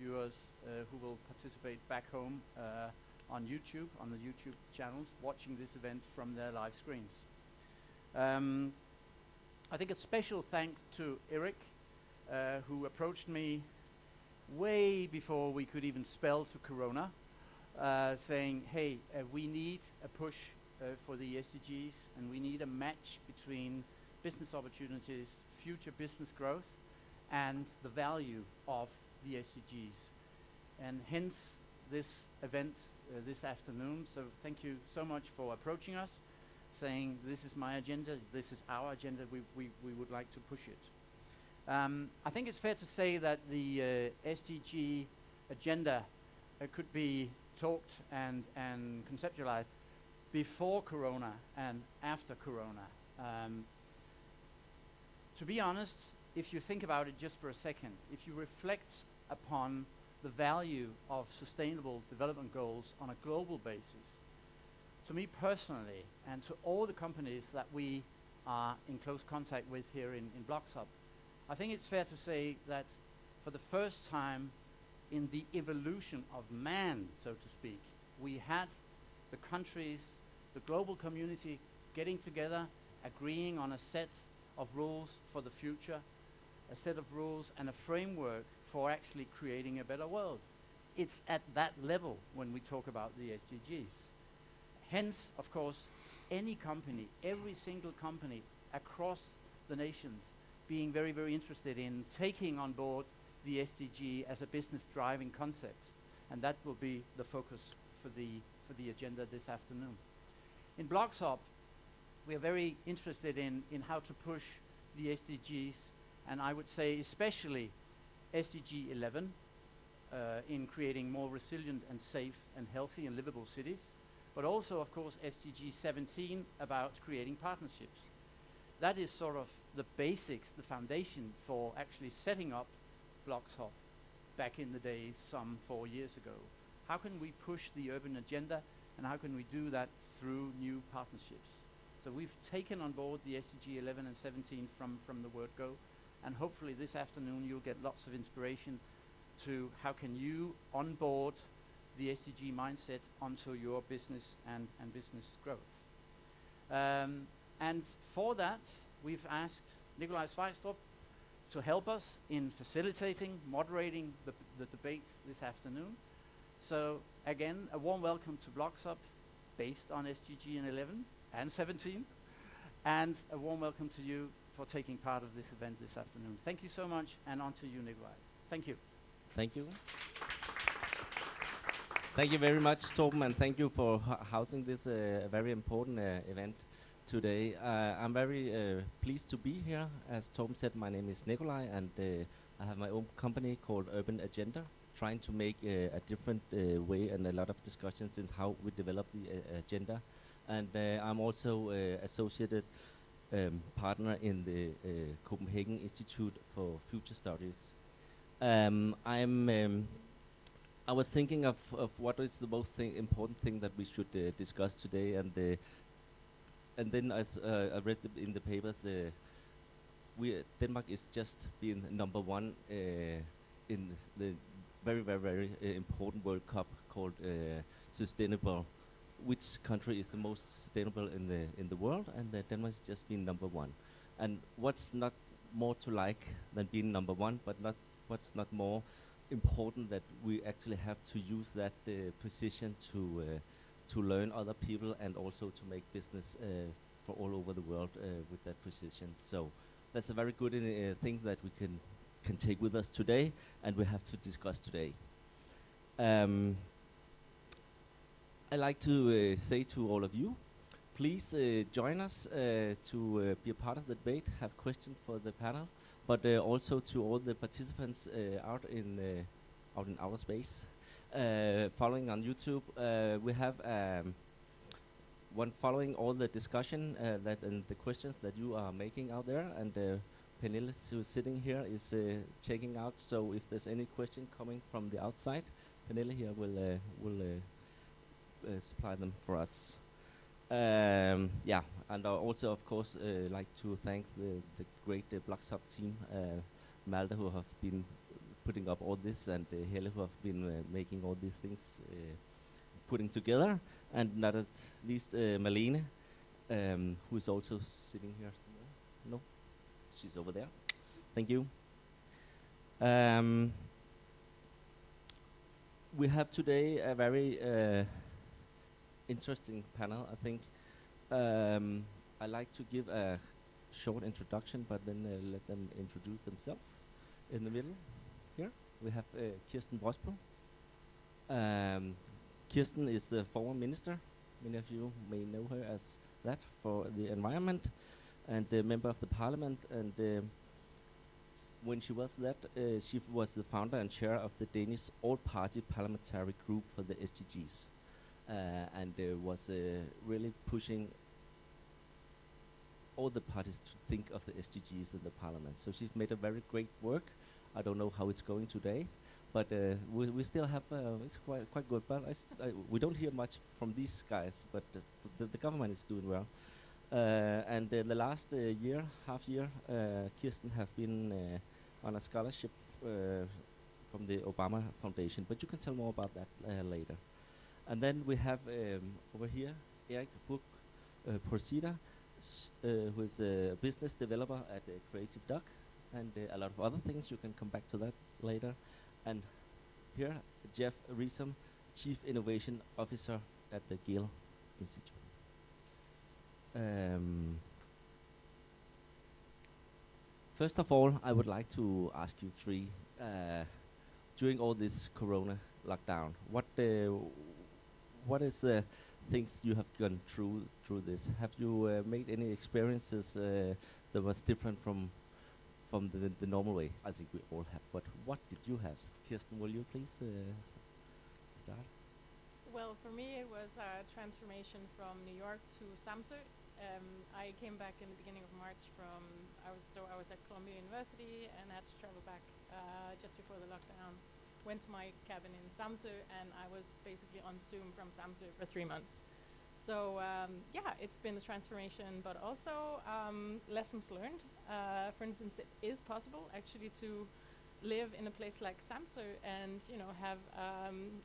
viewers who will participate back home on YouTube, on the YouTube channels, watching this event from their live screens. I think a special thanks to Erik, who approached me way before we could even spell to Corona, saying, hey, we need a push for the SDGs, and we need a match between business opportunities, future business growth, and the value of the SDGs. And hence this event this afternoon. So thank you so much for approaching us, saying this is my agenda, this is our agenda, we would like to push it. I think it's fair to say that the SDG agenda could be talked and conceptualized before Corona and after Corona. To be honest, if you think about it just for a second, if you reflect upon the value of sustainable development goals on a global basis, to me personally, and to all the companies that we are in close contact with here in BLOXHUB, I think it's fair to say that for the first time in the evolution of man, so to speak, we had the countries, the global community getting together, agreeing on a set of rules for the future, a set of rules and a framework for actually creating a better world. It's at that level when we talk about the SDGs. Hence, of course, any company, every single company across the nations being very, very interested in taking on board the SDG as a business driving concept. And that will be the focus for the agenda this afternoon. In BLOXHUB, we are very interested in how to push the SDGs, and I would say especially SDG 11 in creating more resilient and safe and healthy and livable cities, but also, of course, SDG 17 about creating partnerships. That is sort of the basics, the foundation for actually setting up BLOXHUB back in the days some 4 years ago. How can we push the urban agenda, and how can we do that through new partnerships? So we've taken on board the SDG 11 and 17 from the word go, and hopefully this afternoon you'll get lots of inspiration to how can you onboard the SDG mindset onto your business and business growth. And for that, we've asked Nikolaj Sveistrup to help us in facilitating, moderating the debate this afternoon. So again, a warm welcome to BLOXHUB, based on SDG 11 and 17, and a warm welcome to you for taking part of this event this afternoon. Thank you so much, and on to you, Nikolaj. Thank you. Thank you. Thank you very much, Torben, and thank you for housing this very important event today. I'm very pleased to be here. As Torben said, my name is Nikolaj, and I have my own company called Urban Agenda, trying to make a different way and a lot of discussions in how we develop the agenda. And I'm also associated partner in the Copenhagen Institute for Future Studies. I was thinking of what is the most important thing that we should discuss today, and then as I read in the papers, Denmark is just being number one in the very, very, very important World Cup called Sustainable. Which country is the most sustainable in the world? And Denmark has just been number one. And what's not more to like than being number one, but what's not more important that we actually have to use that position to learn other people and also to make business for all over the world with that position. So that's a very good thing that we can take with us today, and we have to discuss today. I like to say to all of you, please join us to be a part of the debate, have questions for the panel, but also to all the participants out in outer space. Following on YouTube, we have one following all the discussion that and the questions that you are making out there, and Pernille, who's sitting here, is checking out. So if there's any question coming from the outside, Pernille here will supply them for us. Yeah, and also, of course, like to thank the great BLOXHUB team, Malte, who have been putting up all this, and Gehl, who have been making all these things, putting together, and not at least Malene, who is also sitting here somewhere. No, she's over there. Thank you. We have today a very interesting panel, I think. I like to give a short introduction, but then let them introduce themselves. In the middle here, we have Kirsten Brosbøl. Kirsten is the former minister. Many of you may know her as that for the environment, and a member of the parliament. And when she was that, she was the founder and chair of the Danish all-party parliamentary group for the SDGs, and was really pushing all the parties to think of the SDGs in the parliament. So she's made a very great work. I don't know how it's going today, but we still have, it's quite good. But we don't hear much from these guys, but the government is doing well. And the last half year, Kirsten have been on a scholarship from the Obama Foundation, but you can tell more about that later. And then we have over here, Erik Buch, Procida, who is a business developer at Creative Duck, and a lot of other things. You can come back to that later. And here, Jeff Risom, Chief Innovation Officer at the Gehl Institute. First of all, I would like to ask you three, during all this Corona lockdown, what is the things you have gone through this? Have you made any experiences that was different from the normal way? I think we all have, but what did you have? Kirsten, will you please start? Well, for me it was a transformation from New York to Samsø. I came back in the beginning of March I was at Columbia University and had to travel back just before the lockdown. Went to my cabin in Samsø, and I was basically on Zoom from Samsø for 3 months. So yeah, it's been a transformation, but also lessons learned. For instance, it is possible actually to live in a place like Samsø and have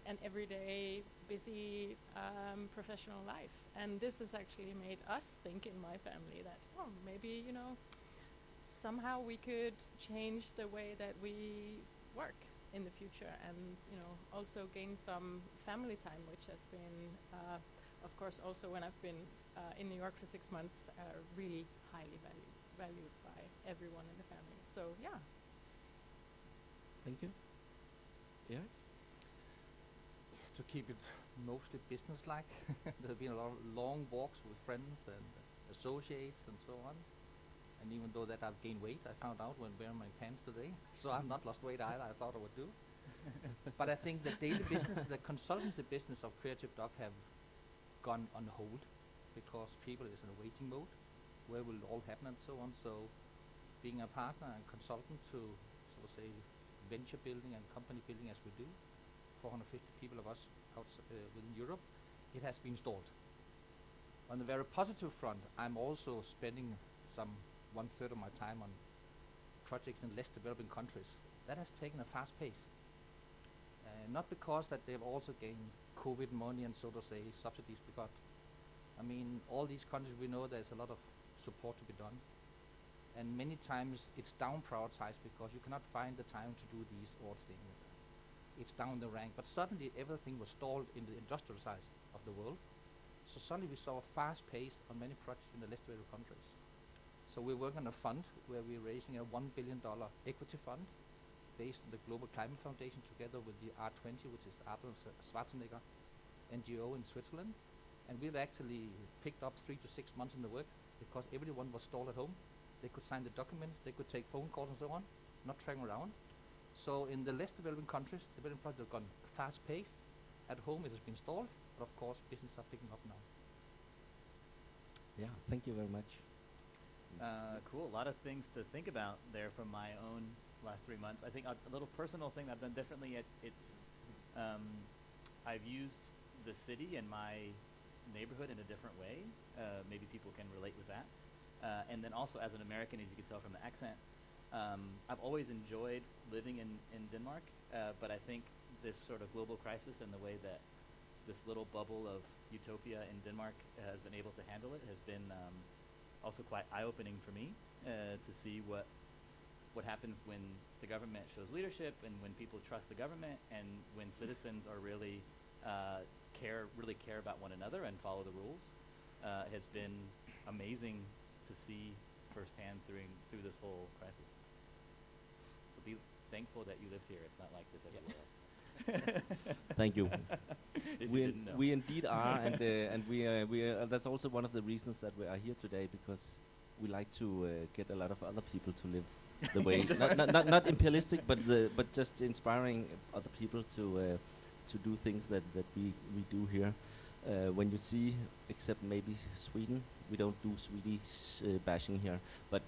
an everyday busy professional life. And this has actually made us think in my family that maybe somehow we could change the way that we work in the future, and also gain some family time, which has been of course also when I've been in New York for 6 months really highly valued by everyone in the family. So yeah. Thank you. Yeah. To keep it mostly business-like, there have been a lot of long walks with friends and associates and so on. And even though that I've gained weight, I found out when wearing my pants today. So I've not lost weight either, I thought I would do. But I think the daily business, the consultancy business of Creative Duck have gone on hold because people is in a waiting mode. Where will it all happen and so on. So being a partner and consultant to, so to say, venture building and company building as we do, 450 people of us within Europe, it has been stalled. On the very positive front, I'm also spending some 1/3 of my time on projects in less developing countries. That has taken a fast pace. Not because that they've also gained COVID money and so to say subsidies, because I mean all these countries we know there's a lot of support to be done, and many times it's down prioritized because you cannot find the time to do these odd things. It's down the rank, but suddenly everything was stalled in the industrial side of the world. So suddenly we saw a fast pace on many projects in the less developed countries. So we're working on a fund where we're raising a $1 billion equity fund based on the Global Climate Foundation together with the R20, which is Arnold Schwarzenegger NGO in Switzerland. And we've actually picked up 3 to 6 months in the work because everyone was stalled at home. They could sign the documents, they could take phone calls and so on, not traveling around. So in the less developing countries, developing projects have gone fast pace. At home it has been stalled, but of course businesses are picking up now. Yeah, thank you very much. Cool, a lot of things to think about there from my own last 3 months. I think a little personal thing I've done differently, I've used the city and my neighborhood in a different way. Maybe people can relate with that. And then also as an American, as you can tell from the accent, I've always enjoyed living in Denmark, but I think this sort of global crisis and the way that this little bubble of utopia in Denmark has been able to handle it has been also quite eye-opening for me to see what happens when the government shows leadership and when people trust the government and when citizens are really care about one another and follow the rules. Has been amazing to see firsthand through this whole crisis. So be thankful that you live here. It's not like this everywhere else. Thank you. If you didn't know. We indeed are, and that's also one of the reasons that we are here today, because we like to get a lot of other people to live the way, not imperialistic, but just inspiring other people to do things that we do here. When you see, except maybe Sweden, we don't do Swedish bashing here, but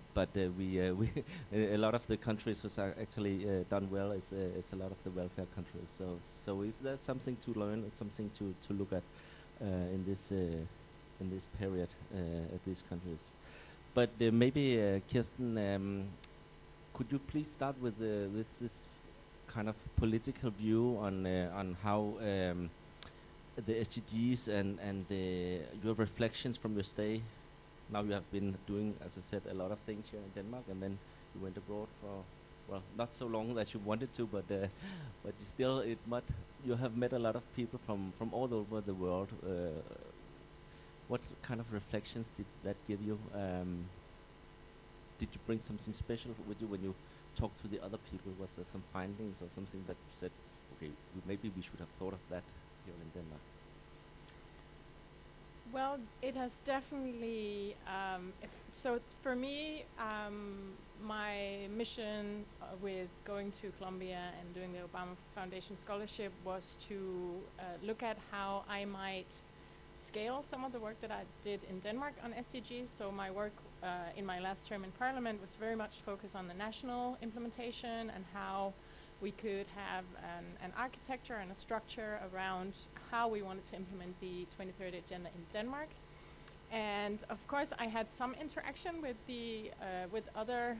we a lot of the countries was actually done well is a lot of the welfare countries. So is there something to learn, something to look at in this period at these countries? But maybe Kirsten, could you please start with this kind of political view on how the SDGs and your reflections from your stay. Now you have been doing, as I said, a lot of things here in Denmark, and then you went abroad for, well, not so long as you wanted to, but you still you have met a lot of people from all over the world. What kind of reflections did that give you? Did you bring something special with you when you talked to the other people? Was there some findings or something that you said, okay, maybe we should have thought of that here in Denmark? Well, it has definitely, so for me, my mission with going to Colombia and doing the Obama Foundation Scholarship was to look at how I might scale some of the work that I did in Denmark on SDGs. So my work in my last term in Parliament was very much focused on the national implementation and how we could have an architecture and a structure around how we wanted to implement the 2030 agenda in Denmark. And of course, I had some interaction with the with other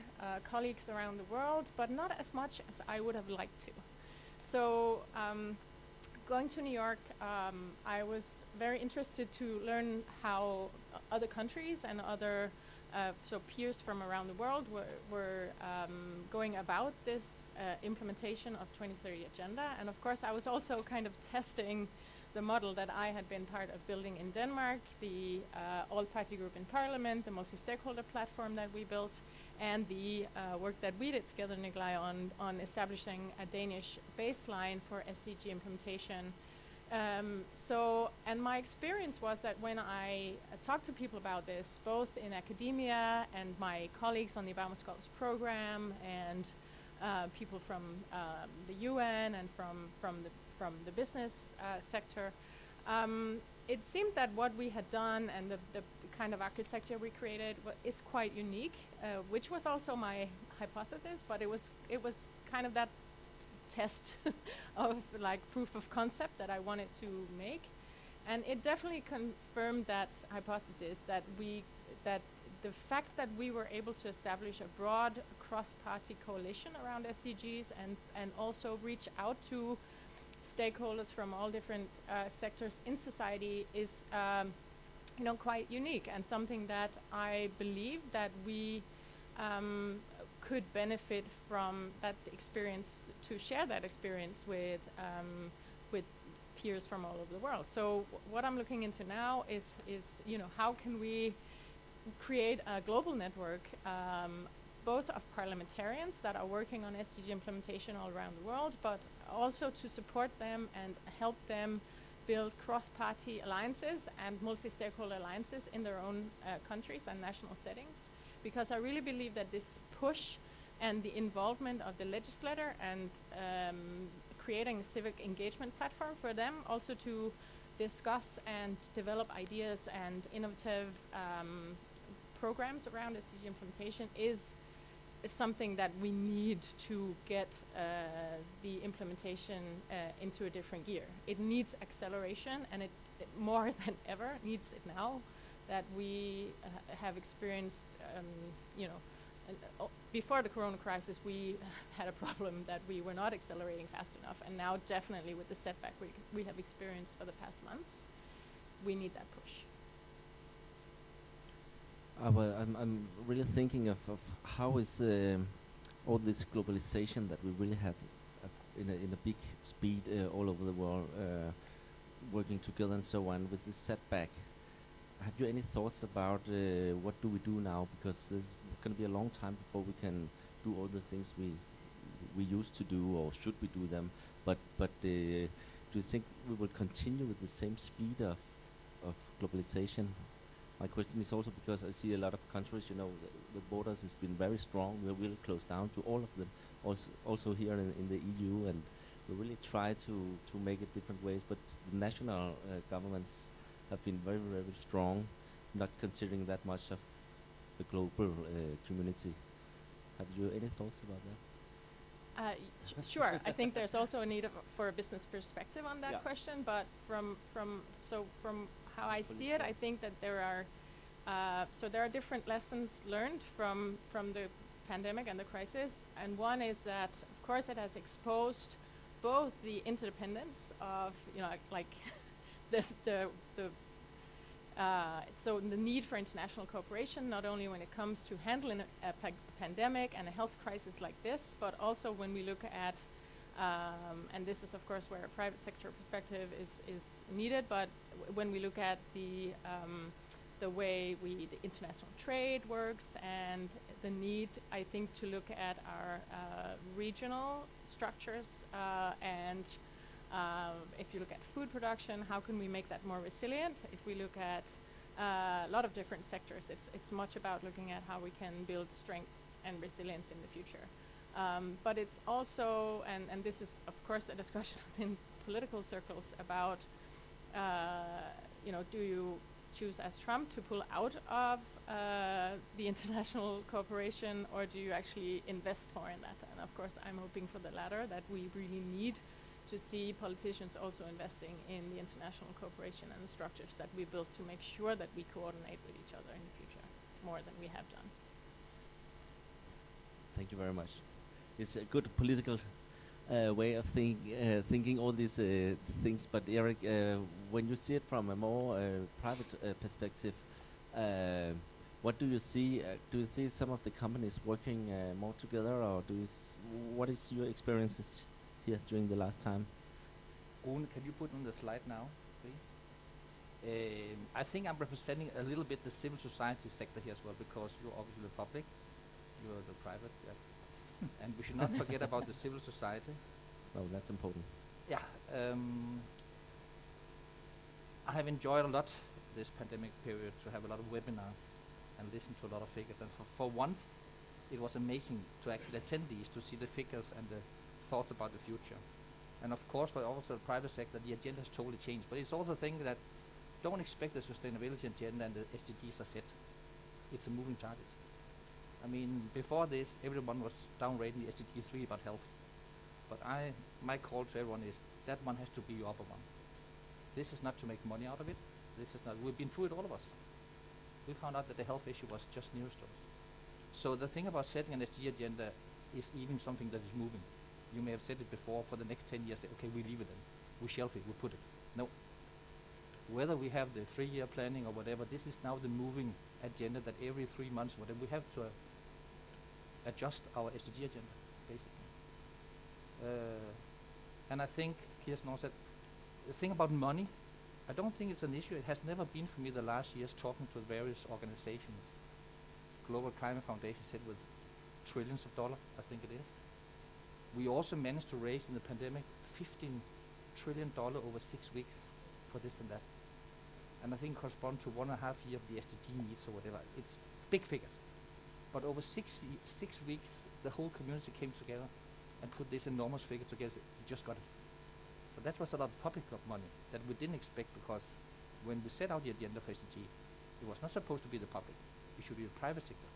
colleagues around the world, but not as much as I would have liked to. So going to New York, I was very interested to learn how other countries and other so peers from around the world were going about this implementation of 2030 agenda. And of course, I was also kind of testing the model that I had been part of building in Denmark, the all-party group in Parliament, the multi-stakeholder platform that we built, and the work that we did together, Nikolaj, on establishing a Danish baseline for SDG implementation. And my experience was that when I talked to people about this, both in academia and my colleagues on the Obama Scholars Program, and people from the UN and from the business sector, it seemed that what we had done and the kind of architecture we created is quite unique, which was also my hypothesis, but it was kind of that test of like proof of concept that I wanted to make, and it definitely confirmed that hypothesis that the fact that we were able to establish a broad cross-party coalition around SDGs and also reach out to stakeholders from all different sectors in society is quite unique, and something that I believe that we could benefit from that experience, to share that experience with peers from all over the world. So what I'm looking into now is how can we create a global network, both of parliamentarians that are working on SDG implementation all around the world, but also to support them and help them build cross-party alliances and multi-stakeholder alliances in their own countries and national settings. Because I really believe that this push and the involvement of the legislator and creating a civic engagement platform for them also to discuss and develop ideas and innovative programs around SDG implementation is something that we need to get the implementation into a different gear. It needs acceleration, and it more than ever needs it now that we have experienced before the corona crisis, we had a problem that we were not accelerating fast enough, and now definitely with the setback we have experienced for the past months, we need that push. Well, I'm really thinking of how is all this globalization that we really have in a big speed all over the world, working together and so on, with this setback. Have you any thoughts about what do we do now? Because there's going to be a long time before we can do all the things we used to do, or should we do them? But do you think we will continue with the same speed of globalization? My question is also because I see a lot of countries, you know, the borders has been very strong. We're really close down to all of them, also here in the EU, and we really try to make it different ways. But the national governments have been very, very strong, not considering that much of the global community. Have you any thoughts about that? Sure. I think there's also a need for a business perspective on that Yeah. question, but from how I see it, I think that there are different lessons learned from the pandemic and the crisis, and one is that, of course, it has exposed both the interdependence of, you know, like so the need for international cooperation, not only when it comes to handling a pandemic and a health crisis like this, but also when we look at, and this is of course where a private sector perspective is needed, but when we look at the way the international trade works, and the need, I think, to look at our regional structures, and if you look at food production, how can we make that more resilient? If we look at a lot of different sectors, it's much about looking at how we can build strength and resilience in the future. But it's also, and this is of course a discussion in political circles about, you know, do you choose as Trump to pull out of the international cooperation, or do you actually invest more in that? And of course I'm hoping for the latter, that we really need to see politicians also investing in the international cooperation and the structures that we built to make sure that we coordinate with each other in the future more than we have done. Thank you very much. It's a good political way of thinking all these things. But Erik, when you see it from a more private perspective, what do you see? Do you see some of the companies working more together, or what is your experiences here during the last time? Rune, can you put on the slide now, please? I think I'm representing a little bit the civil society sector here as well, because you're obviously the public, you're the private, yeah. And we should not forget about the civil society. Well, that's important. Yeah, I have enjoyed a lot this pandemic period to have a lot of webinars and listen to a lot of figures. And for once, it was amazing to actually attend these, to see the figures and the thoughts about the future. And of course, but also the private sector, the agenda has totally changed. But it's also a thing that don't expect the sustainability agenda and the SDGs are set. It's a moving target. I mean, before this, everyone was downrating the SDG 3 about health. But my call to everyone is that one has to be your upper one. This is not to make money out of it. This is not, we've been through it, all of us. We found out that the health issue was just nearest to us. So the thing about setting an SDG agenda is even something that is moving. You may have said it before, for the next 10 years, say, okay, we leave it then. We shelf it, we put it. No. Whether we have the 3-year planning or whatever, this is now the moving agenda that every 3 months, whatever, we have to adjust our SDG agenda, basically. And I think Kirsten also said, the thing about money, I don't think it's an issue. It has never been for me the last years talking to various organizations. Global Climate Foundation said with trillions of dollars, I think it is. We also managed to raise in the pandemic $15 trillion over 6 weeks for this and that. And I think correspond to 1.5 years of the SDG needs or whatever. It's big figures. But over 6 weeks, the whole community came together and put this enormous figure together. We just got it. But that was a lot of public money that we didn't expect, because when we set out the agenda for SDG, it was not supposed to be the public. It should be the private sector.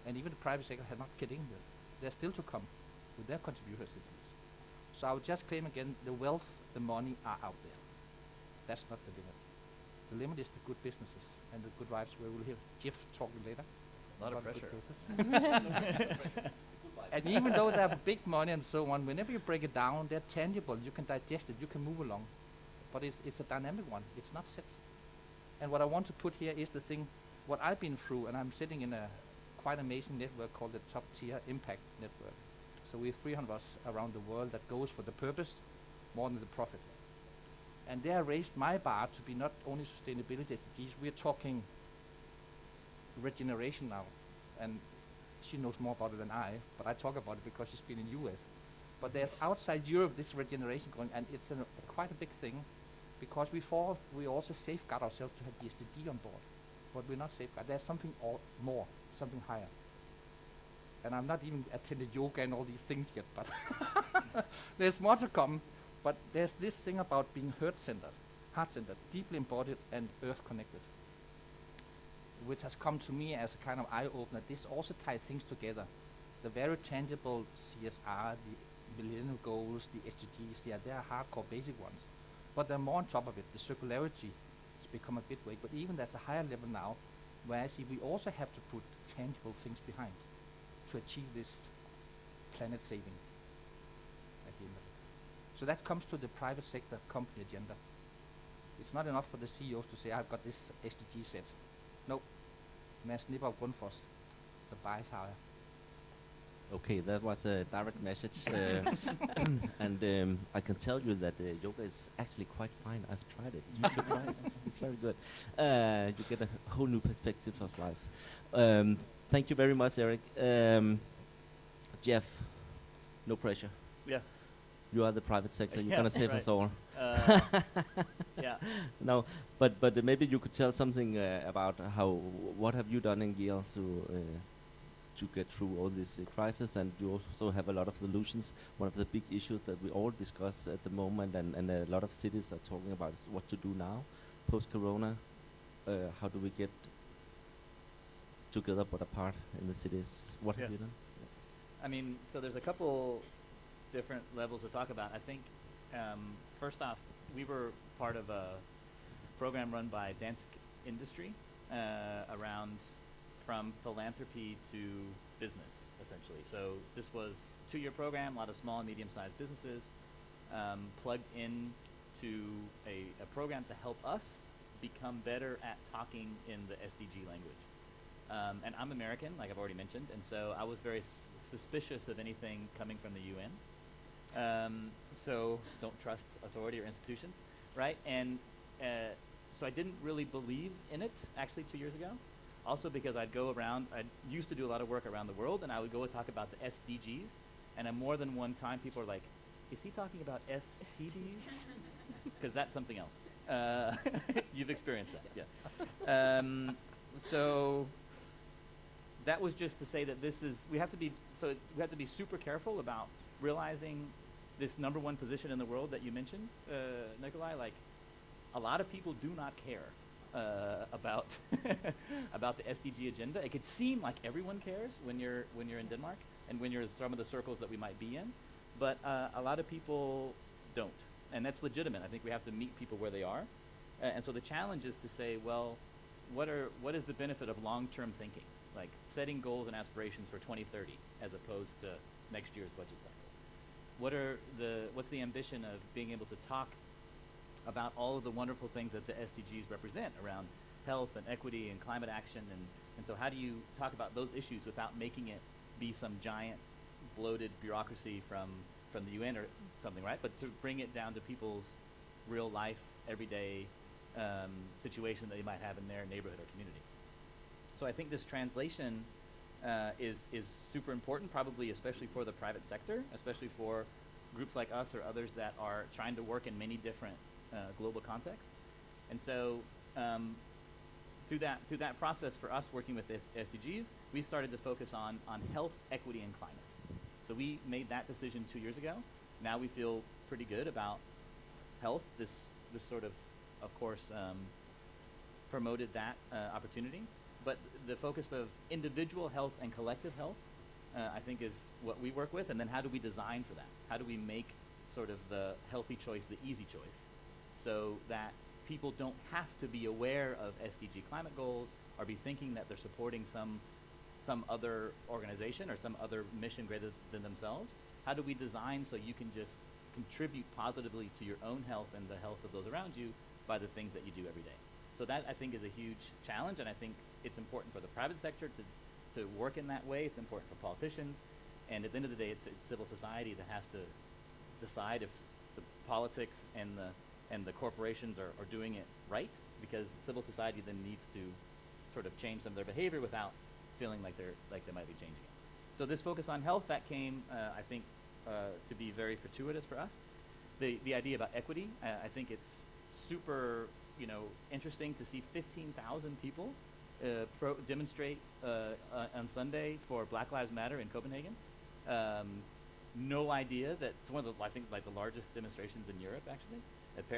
And even the private sector had not get in there. They're still to come with their contributions to this. So I would just claim again, the wealth, the money are out there. That's not the limit. The limit is the good businesses and the good vibes, where we'll hear Jeff talking later. A lot of good pressure. cases. And even though they have big money and so on, whenever you break it down, they're tangible. You can digest it. You can move along. But it's a dynamic one. It's not set. And what I want to put here is the thing, what I've been through, and I'm sitting in a quite amazing network called the Top Tier Impact Network. So we have 300 of us around the world that goes for the purpose more than the profit. And they have raised my bar to be not only sustainability SDGs, we're talking regeneration now. And she knows more about it than I, but I talk about it because she's been in US. But there's outside Europe this regeneration going, and it's quite a big thing, because we also safeguard ourselves to have the SDG on board. But we're not safeguard. There's something more, something higher. And I'm not even attended yoga and all these things yet, but there's more to come. But there's this thing about being heart-centered, deeply embodied and earth-connected, which has come to me as a kind of eye-opener. This also ties things together. The very tangible CSR, the millennial goals, the SDGs, they are hardcore basic ones. But there are more on top of it. The circularity has become a bit vague, but even there's a higher level now where I see we also have to put tangible things behind to achieve this planet saving at the end of it. So that comes to the private sector company agenda. It's not enough for the CEOs to say, I've got this SDG set. Nope. Mads Nipper of Grundfos, the bar is higher. Okay, that was a direct message. And I can tell you that yoga is actually quite fine. I've tried it. You should try it. It's very good. You get a whole new perspective of life. Thank you very much, Erik. Jeff, no pressure. Yeah. You are the private sector. You're Yeah, going to save right. us all. Yeah. No, but maybe you could tell something about what have you done in Gehl to get through all this crisis, and you also have a lot of solutions. One of the big issues that we all discuss at the moment, and a lot of cities are talking about, is what to do now, post-corona. How do we get together but apart in the cities? What have Yeah. you done? I mean, so there's a couple different levels to talk about. I think, first off, we were part of a program run by Dansk Industry around from philanthropy to business, essentially. So this was a 2-year program, a lot of small and medium-sized businesses plugged in to a program to help us become better at talking in the SDG language. And I'm American, like I've already mentioned, and so I was very suspicious of anything coming from the UN. So don't trust authority or institutions, right? And so I didn't really believe in it, actually, 2 years ago. Also because I'd go around, I used to do a lot of work around the world, and I would go and talk about the SDGs, and more than one time people are like, is he talking about STDs? Because that's something else. You've experienced that, yeah. So that was just to say that we have to be super careful about realizing this number one position in the world that you mentioned, Nikolaj. Like, a lot of people do not care about about the SDG agenda. It could seem like everyone cares when you're in Denmark and when you're in some of the circles that we might be in, but a lot of people don't, and that's legitimate. I think we have to meet people where they are, and so the challenge is to say, well, what is the benefit of long-term thinking, like setting goals and aspirations for 2030 as opposed to next year's budget cycle? What's the ambition of being able to talk about all of the wonderful things that the SDGs represent around health and equity and climate action, and so how do you talk about those issues without making it be some giant bloated bureaucracy from the UN or something, right? But to bring it down to people's real life, everyday situation that they might have in their neighborhood or community. So I think this translation is super important, probably especially for the private sector, especially for groups like us or others that are trying to work in many different global contexts. And so through that process for us working with SDGs, we started to focus on health, equity, and climate. So we made that decision 2 years ago. Now we feel pretty good about health. This sort of course, promoted that opportunity. But the focus of individual health and collective health, I think, is what we work with. And then how do we design for that? How do we make sort of the healthy choice the easy choice, so that people don't have to be aware of SDG climate goals or be thinking that they're supporting some some other organization or some other mission greater than themselves. How do we design so you can just contribute positively to your own health and the health of those around you by the things that you do every day? So that, I think, is a huge challenge, and I think it's important for the private sector to work in that way. It's important for politicians, and at the end of the day, it's civil society that has to decide if the politics and the corporations are doing it right, because civil society then needs to sort of change some of their behavior without feeling like they might be changing it. So this focus on health, that came, I think, to be very fortuitous for us. The idea about equity, I think it's super, interesting to see 15,000 people demonstrate on Sunday for Black Lives Matter in Copenhagen. No idea that it's one of the, I think, like the largest demonstrations in Europe, actually,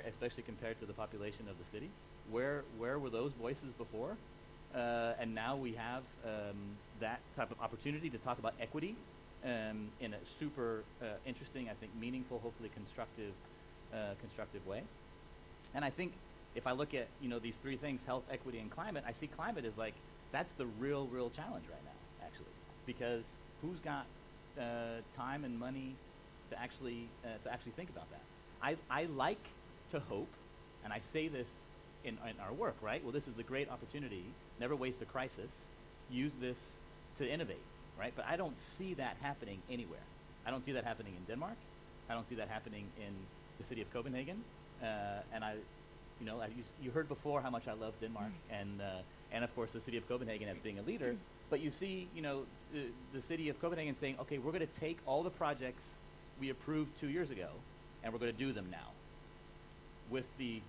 especially compared to the population of the city. Where were those voices before? And now we have that type of opportunity to talk about equity in a super interesting, I think, meaningful, hopefully constructive way. And I think if I look at these three things, health, equity, and climate, I see climate as like that's the real challenge right now, actually, because who's got time and money to actually think about that? I like to hope, and I say this in our work, right? Well, this is the great opportunity. Never waste a crisis. Use this to innovate, right? But I don't see that happening anywhere. I don't see that happening in Denmark. I don't see that happening in the city of Copenhagen. And you heard before how much I love Denmark, and of course the city of Copenhagen as being a leader. But you see, the city of Copenhagen saying, okay, we're going to take all the projects we approved 2 years ago, and we're going to do them now with the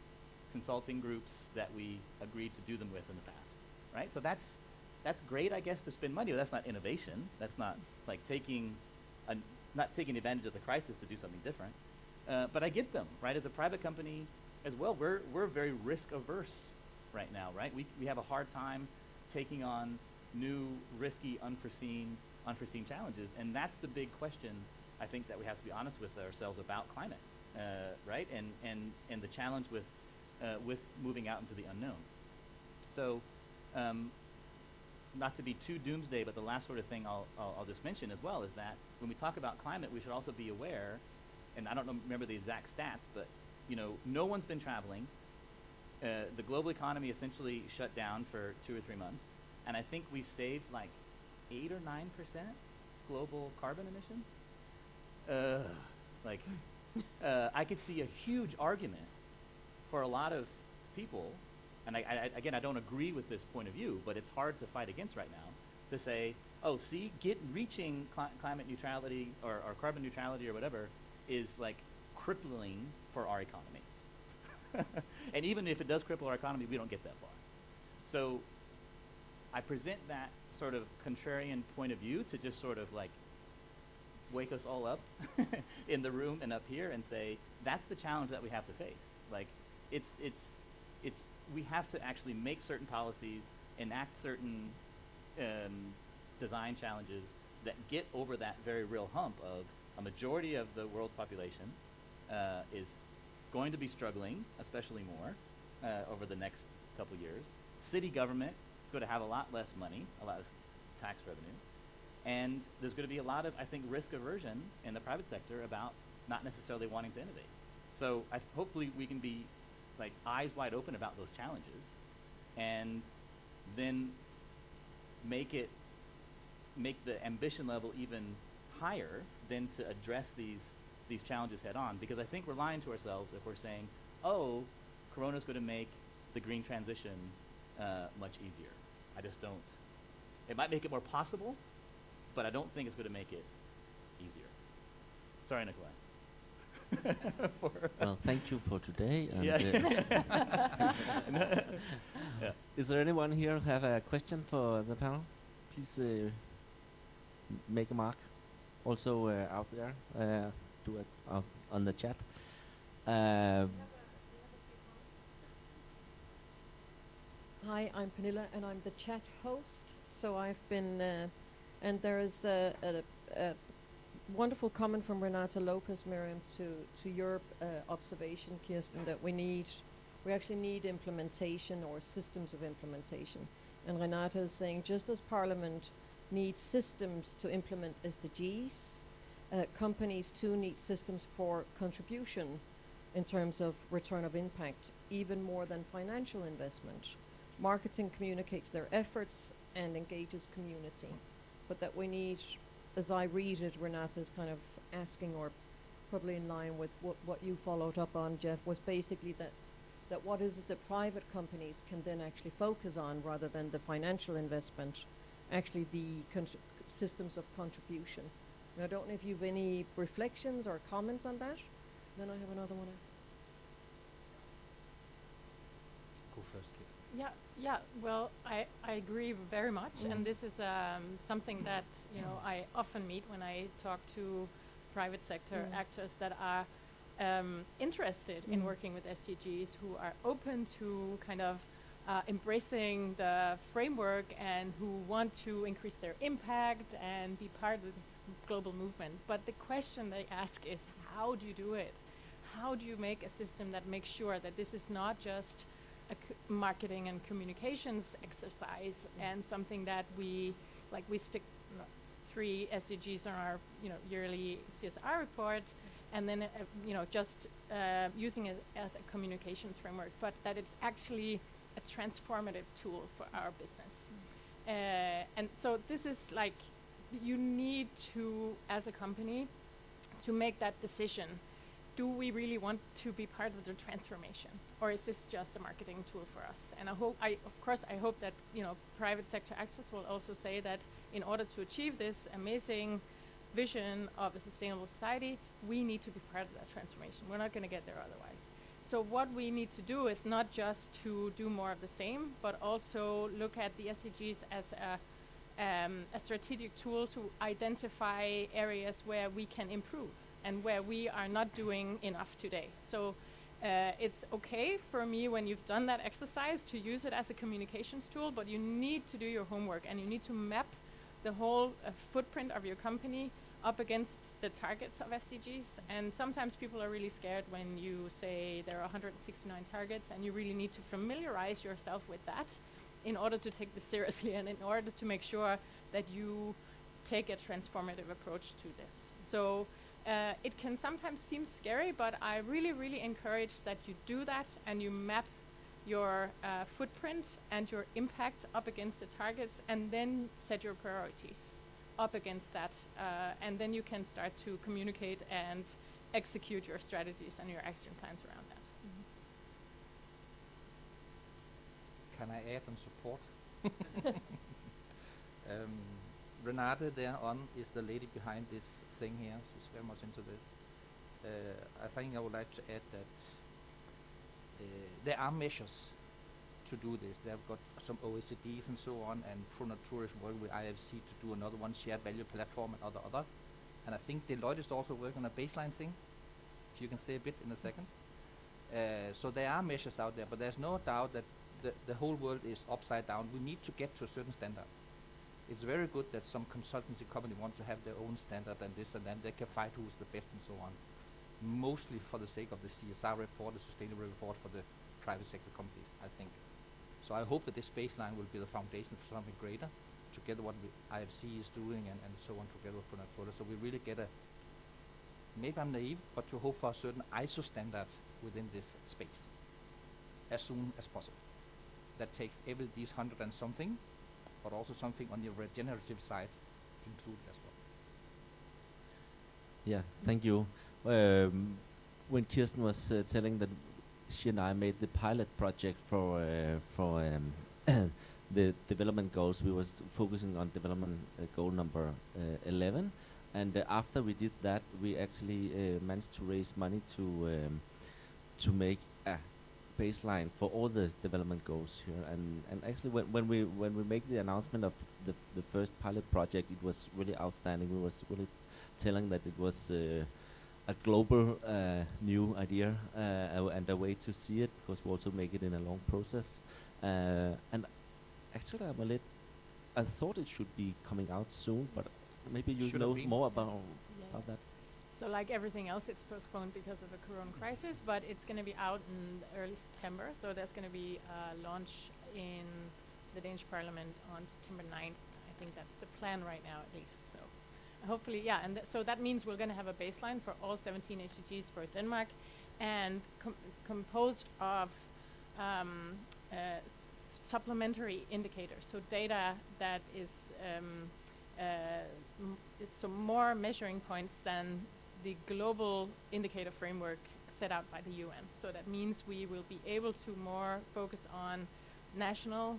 consulting groups that we agreed to do them with in the past, right? So that's great, I guess, to spend money, but that's not innovation. That's not like taking advantage of the crisis to do something different. But I get them, right? As a private company as well, we're very risk averse right now, right? We have a hard time taking on new, risky, unforeseen challenges, and that's the big question I think that we have to be honest with ourselves about climate, right? And the challenge with moving out into the unknown. So, not to be too doomsday, but the last sort of thing I'll just mention as well is that when we talk about climate, we should also be aware, and I don't remember the exact stats, but no one's been traveling. The global economy essentially shut down for 2 or 3 months, and I think we've saved like 8 or 9% global carbon emissions. I could see a huge argument for a lot of people, and I don't agree with this point of view, but it's hard to fight against right now, to say, oh, see, reaching climate neutrality or carbon neutrality or whatever is like crippling for our economy. And even if it does cripple our economy, we don't get that far. So I present that sort of contrarian point of view to just sort of like wake us all up in the room and up here and say, that's the challenge that we have to face. Like, we have to actually make certain policies, enact certain design challenges that get over that very real hump of a majority of the world's population is going to be struggling, especially more, over the next couple years. City government is going to have a lot less money, a lot less tax revenue. And there's going to be a lot of, I think, risk aversion in the private sector about not necessarily wanting to innovate. So hopefully we can be like eyes wide open about those challenges, and then make the ambition level even higher than to address these challenges head on. Because I think we're lying to ourselves if we're saying, oh, Corona's going to make the green transition much easier. I just don't. It might make it more possible, but I don't think it's going to make it easier. Sorry, Nikolaj. Well, thank you for today. And Yeah. Is there anyone here who have a question for the panel? Please make a mark. Also out there, do it on the chat. Hi, I'm Pernilla, and I'm the chat host. So I've been, and there is a wonderful comment from Renata Lopez, Miriam, to your observation, Kirsten, that we actually need implementation or systems of implementation. And Renata is saying, just as Parliament need systems to implement SDGs. Companies too need systems for contribution in terms of return of impact, even more than financial investment. Marketing communicates their efforts and engages community. But that we need, as I read it, Renata's kind of asking, or probably in line with what you followed up on, Jeff, was basically that what is it that private companies can then actually focus on rather than the financial investment, actually the systems of contribution. And I don't know if you've any reflections or comments on that. Then I have another one. Go first, Kirsten. Yeah. Well, I agree very much, and this is something that I often meet when I talk to private sector actors that are interested in working with SDGs, who are open to kind of embracing the framework and who want to increase their impact and be part of this global movement. But the question they ask is, how do you do it? How do you make a system that makes sure that this is not just a marketing and communications exercise and something that we stick 3 SDGs on our yearly CSR report, and then just using it as a communications framework, but that it's actually a transformative tool for our business. And so this is like, you need to, as a company, to make that decision. Do we really want to be part of the transformation, or is this just a marketing tool for us? And I hope that private sector actors will also say that in order to achieve this amazing vision of a sustainable society, we need to be part of that transformation. We're not going to get there otherwise. So what we need to do is not just to do more of the same, but also look at the SDGs as a strategic tool to identify areas where we can improve and where we are not doing enough today. So it's okay for me, when you've done that exercise, to use it as a communications tool, but you need to do your homework and you need to map the whole footprint of your company up against the targets of SDGs. And sometimes people are really scared when you say there are 169 targets, and you really need to familiarize yourself with that in order to take this seriously and in order to make sure that you take a transformative approach to this. So it can sometimes seem scary, but I really, really encourage that you do that and you map your footprint and your impact up against the targets, and then set your priorities up against that, and then you can start to communicate and execute your strategies and your action plans around that. Can I add and support? Renate there on is the lady behind this thing here. She's very much into this. I think I would like to add that there are measures to do this. They have got some OECDs and so on, and ProNatura is working with IFC to do another one, shared value platform, and other. And I think Deloitte is also working on a baseline thing, if you can say a bit in a second. So there are measures out there, but there's no doubt that the whole world is upside down. We need to get to a certain standard. It's very good that some consultancy company want to have their own standard and this and that. They can fight who's the best and so on. Mostly for the sake of the CSR report, the sustainable report for the private sector companies, I think. So I hope that this baseline will be the foundation for something greater, together what IFC is doing and so on, together with ProNatura. So we really get maybe I'm naive, but to hope for a certain ISO standard within this space as soon as possible. That takes every these 100 and something, but also something on the regenerative side included as well. Yeah, thank you. When Kirsten was telling that she and I made the pilot project for the development goals, we were focusing on development goal number 11, and after we did that, we actually managed to raise money to make a baseline for all the development goals here. And actually, when we make the announcement of the first pilot project, it was really outstanding. We was really telling that it was a global new idea and a way to see it, because we also make it in a long process. And actually, I thought it should be coming out soon, but maybe you know more about that. So like everything else, it's postponed because of the corona crisis, but it's going to be out in early September. So there's going to be a launch in the Danish Parliament on September 9th, I think that's the plan right now, at least. So hopefully, yeah. And so that means we're going to have a baseline for all 17 SDGs for Denmark, and composed of supplementary indicators, so data that is it's more measuring points than the global indicator framework set out by the UN. So that means we will be able to more focus on national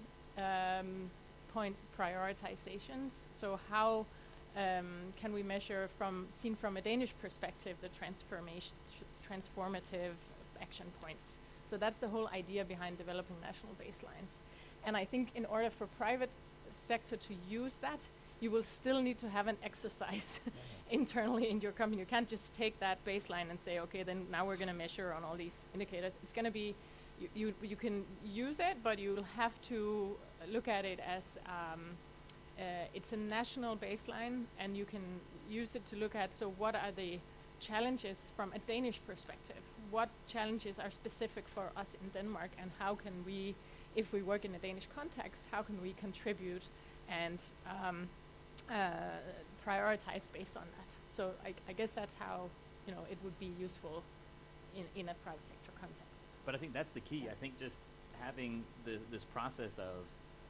points, prioritizations. So how can we measure seen from a Danish perspective, the transformative action points? So that's the whole idea behind developing national baselines. And I think in order for private sector to use that, you will still need to have an exercise internally in your company. You can't just take that baseline and say, okay, then now we're going to measure on all these indicators. It's going to be, you can use it, but you'll have to look at it as it's a national baseline, and you can use it to look at, so what are the challenges from a Danish perspective? What challenges are specific for us in Denmark, and how can we, if we work in a Danish context, how can we contribute and prioritize based on that? So I guess that's how it would be useful in a private sector context. But I think that's the key. I think just having this process of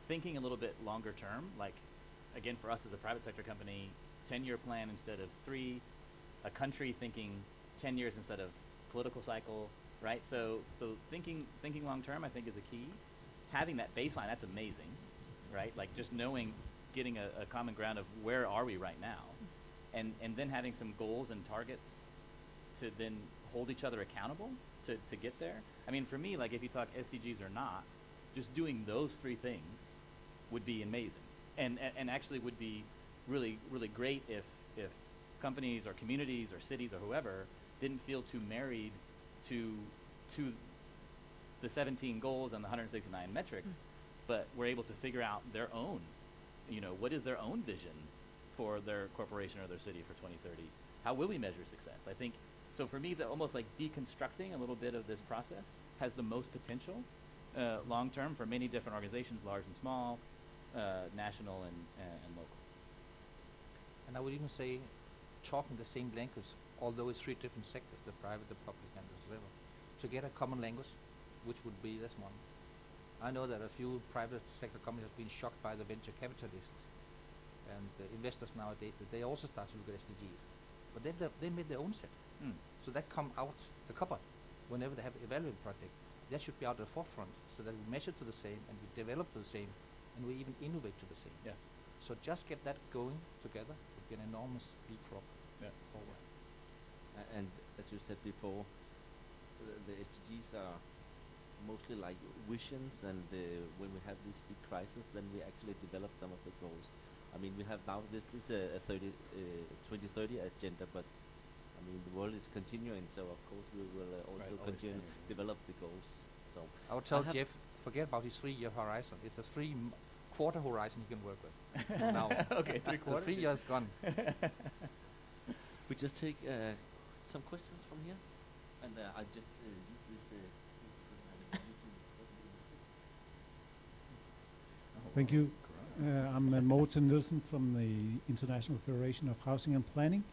thinking a little bit longer term, like again for us as a private sector company, 10-year plan instead of 3, a country thinking 10 years instead of political cycle, right? So thinking long term, I think, is a key. Having that baseline, that's amazing, right? Like just knowing, getting a common ground of where are we right now, and then having some goals and targets to then hold each other accountable to get there. I mean, for me, like if you talk SDGs or not, just doing those 3 things would be amazing, and actually would be really, really great if companies or communities or cities or whoever didn't feel too married to the 17 goals and the 169 metrics, but were able to figure out their own, what is their own vision for their corporation or their city for 2030? How will we measure success? I think, so for me, almost like deconstructing a little bit of this process has the most potential long term for many different organizations, large and small, national and local. And I would even say, talking the same language, although it's 3 different sectors, the private, the public, and the civil, to get a common language, which would be this one. I know that a few private sector companies have been shocked by the venture capitalists and the investors nowadays, that they also start to look at SDGs. But they made their own set. So that come out the cupboard whenever they have evaluated project. That should be out at the forefront, so that we measure to the same, and we develop to the same, and we even innovate to the same. Yeah. So just get that going together would be an enormous leapfrog forward. And as you said before, the SDGs are mostly like visions, and when we have this big crisis, then we actually develop some of the goals. I mean, we have now, this is a 2030 agenda, but I mean, the world is continuing, so of course we will also continue to develop the goals. So I would tell Jeff, forget about his 3-year horizon. It's a 3-quarter horizon he can work with. Now. Okay, 3 quarters. 3 years gone. We just take some questions from here, and I just use this because I'm using this. Thank you. I'm Morten Nielsen from the International Federation of Housing and Planning.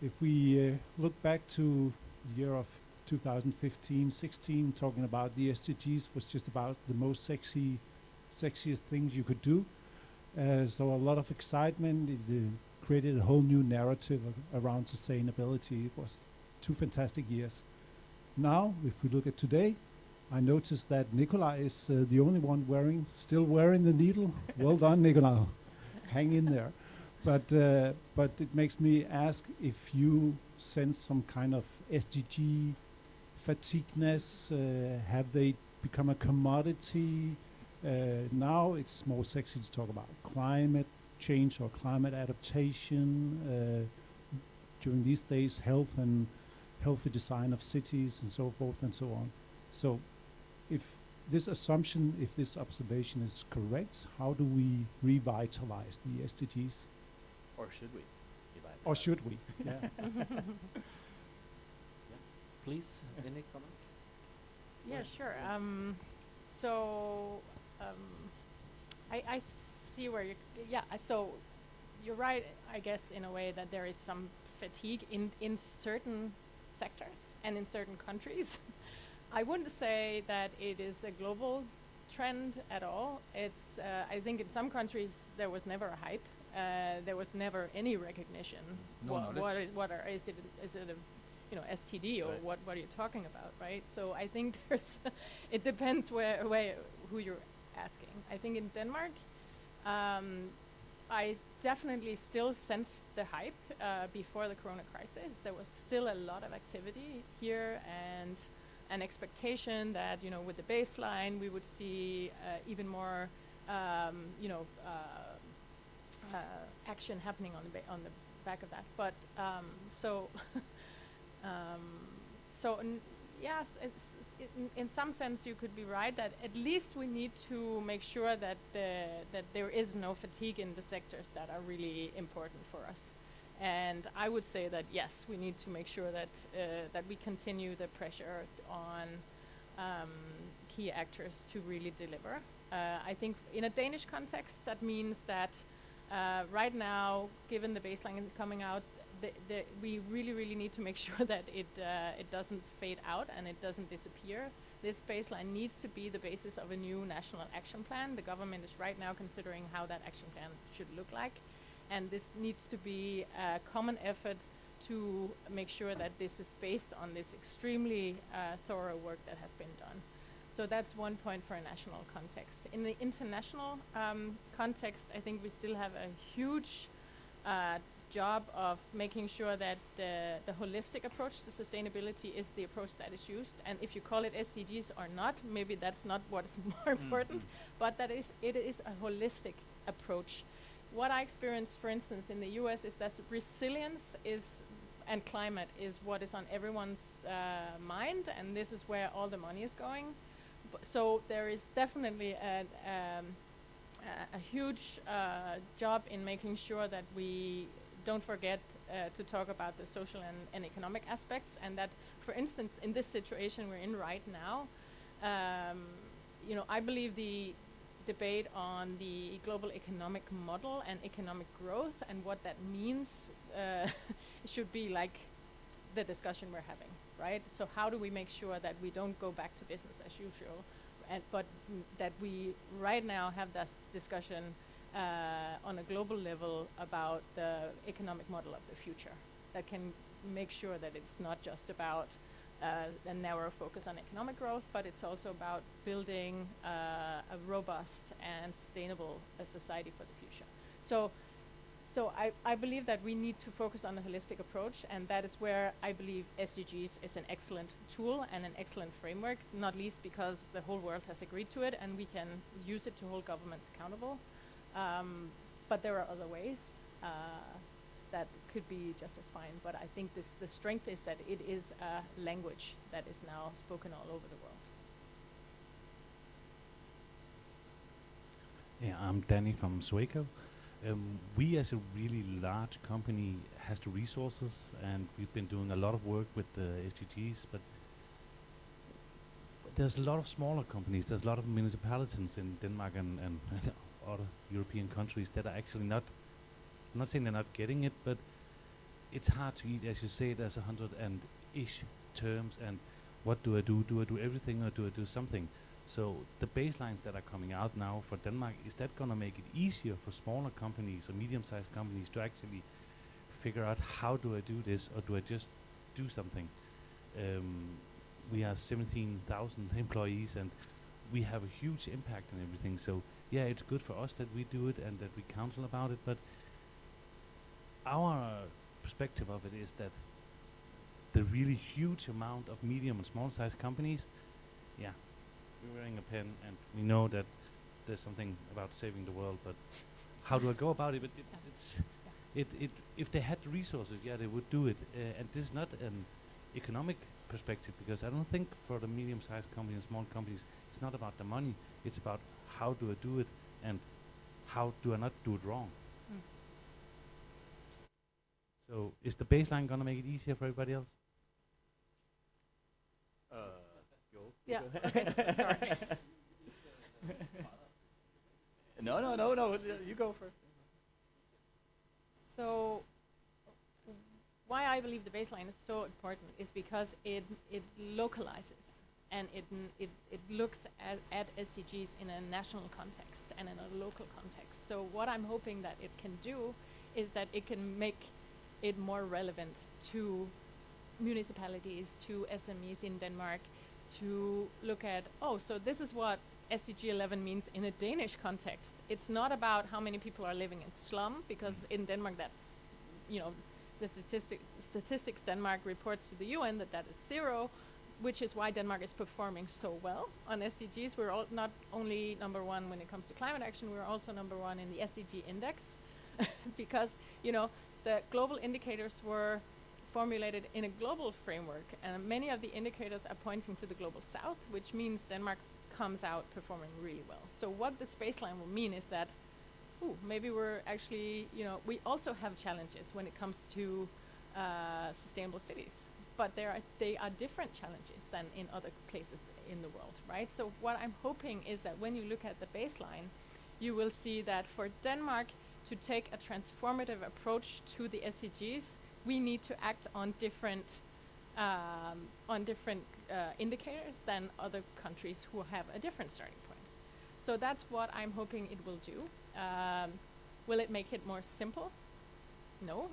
If we look back to the year of 2015-16, talking about the SDGs was just about the most sexiest things you could do. So a lot of excitement. It created a whole new narrative around sustainability. It was 2 fantastic years. Now, if we look at today, I noticed that Nikolaj is the only one still wearing the needle. Well done, Nikolaj. Hang in there. But it makes me ask if you sense some kind of SDG fatigueness. Have they become a commodity? Now it's more sexy to talk about climate change or climate adaptation. During these days, health and healthy design of cities and so forth and so on. So if this assumption, if this observation is correct, how do we revitalize the SDGs? Or should we? Or should we? Yeah. Please, any comments? Yeah, sure. I see where you. Yeah. So you're right. I guess in a way that there is some fatigue in certain sectors and in certain countries. I wouldn't say that it is a global trend at all. It's I think in some countries there was never a hype. There was never any recognition. No knowledge. Is it a STD or Right. what are you talking about, right? So I think there's it depends who you're asking. I think in Denmark, I definitely still sensed the hype before the Corona crisis. There was still a lot of activity here and an expectation that with the baseline we would see even more action happening on the back of that. But yes, in some sense you could be right that at least we need to make sure that there is no fatigue in the sectors that are really important for us. And I would say that yes, we need to make sure that we continue the pressure on key actors to really deliver. I think in a Danish context, that means that right now, given the baseline coming out, we really need to make sure that it doesn't fade out and it doesn't disappear. This baseline needs to be the basis of a new national action plan. The government is right now considering how that action plan should look like. And this needs to be a common effort to make sure that this is based on this extremely thorough work that has been done. So that's one point for a national context. In the international context, I think we still have a huge job of making sure that the holistic approach to sustainability is the approach that is used. And if you call it SDGs or not, maybe that's not what is more important, but it is a holistic approach. What I experienced, for instance, in the US is that resilience and climate is what is on everyone's mind, and this is where all the money is going. So there is definitely a huge job in making sure that we don't forget to talk about the social and economic aspects, and that, for instance, in this situation we're in right now, I believe the debate on the global economic model and economic growth and what that means should be like the discussion we're having, right? So how do we make sure that we don't go back to business as usual, but that we right now have this discussion on a global level about the economic model of the future that can make sure that it's not just about a narrow focus on economic growth, but it's also about building a robust and sustainable society for the future. So I believe that we need to focus on a holistic approach, and that is where I believe SDGs is an excellent tool and an excellent framework, not least because the whole world has agreed to it and we can use it to hold governments accountable. But there are other ways that could be just as fine, but I think the strength is that it is a language that is now spoken all over the world. Yeah, I'm Danny from Swaco. We as a really large company has the resources, and we've been doing a lot of work with the SDGs, but there's a lot of smaller companies, there's a lot of municipalities in Denmark and other European countries that are actually not, I'm not saying they're not getting it, but it's hard to eat, as you say, there's 100-ish terms, and what do I do? Do I do everything or do I do something? So the baselines that are coming out now for Denmark, is that going to make it easier for smaller companies or medium-sized companies to actually figure out how do I do this, or do I just do something? We are 17,000 employees and we have a huge impact on everything. So yeah, it's good for us that we do it and that we counsel about it, but our perspective of it is that the really huge amount of medium and small-sized companies, yeah, we're wearing a pen and we know that there's something about saving the world, but how do I go about it? But if they had the resources, yeah, they would do it. And this is not an economic perspective, because I don't think for the medium-sized companies and small companies, it's not about the money. It's about how do I do it and how do I not do it wrong. So is the baseline going to make it easier for everybody else? Yeah. Okay, sorry. No. You go first. So, why I believe the baseline is so important is because it localizes and it looks at SDGs in a national context and in a local context. So what I'm hoping that it can do is that it can make it more relevant to municipalities, to SMEs in Denmark, to look at, oh, so this is what SDG 11 means in a Danish context. It's not about how many people are living in slum, because in Denmark that's, the statistics Denmark reports to the UN that is 0, which is why Denmark is performing so well on SDGs. We're not only number 1 when it comes to climate action, we're also number 1 in the SDG index, because, the global indicators were formulated in a global framework, and many of the indicators are pointing to the global south, which means Denmark comes out performing really well. So what this baseline will mean is that, maybe we're actually, we also have challenges when it comes to sustainable cities, but they are different challenges than in other places in the world, right? So what I'm hoping is that when you look at the baseline, you will see that for Denmark to take a transformative approach to the SDGs, we need to act on different indicators than other countries who have a different starting point. So that's what I'm hoping it will do. Will it make it more simple? No.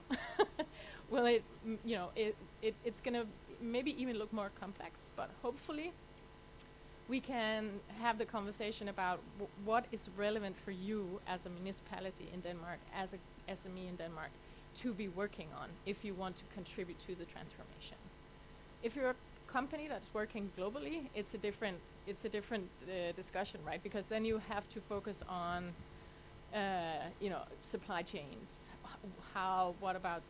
Will it, it's going to maybe even look more complex, but hopefully we can have the conversation about what is relevant for you as a municipality in Denmark, as a SME in Denmark, to be working on if you want to contribute to the transformation. If you're a company that's working globally, it's a different discussion, right? Because then you have to focus on supply chains. What about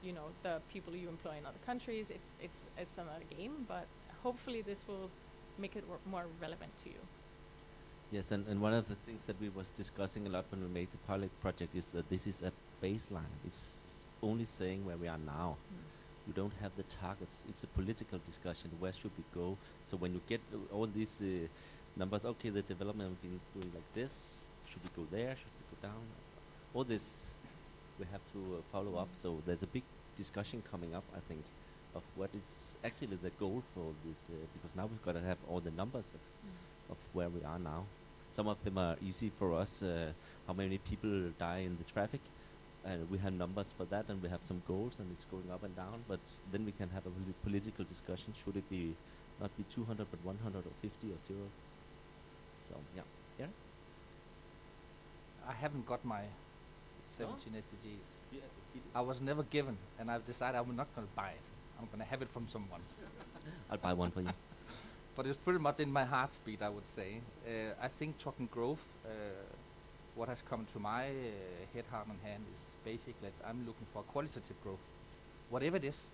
the people you employ in other countries? It's another game, but hopefully this will make it more relevant to you. Yes, and one of the things that we was discussing a lot when we made the pilot project is that this is a baseline. It's only saying where we are now. You don't have the targets. It's a political discussion. Where should we go? So when you get all these numbers, okay, the development has been doing like this. Should we go there? Should we go down? All this we have to follow up. So there's a big discussion coming up, I think, of what is actually the goal for this, because now we've got to have all the numbers of where we are now. Some of them are easy for us, how many people die in the traffic, and we have numbers for that, and we have some goals, and it's going up and down, but then we can have a political discussion. Should it be not be 200 but 100 or 50 or 0? So yeah. I haven't got my 17 SDGs. I was never given, and I've decided I'm not going to buy it. I'm going to have it from someone. I'll buy one for you. But it's pretty much in my heartbeat, I would say. I think talking growth, what has come to my head, heart and hand is basically that I'm looking for qualitative growth, whatever it is.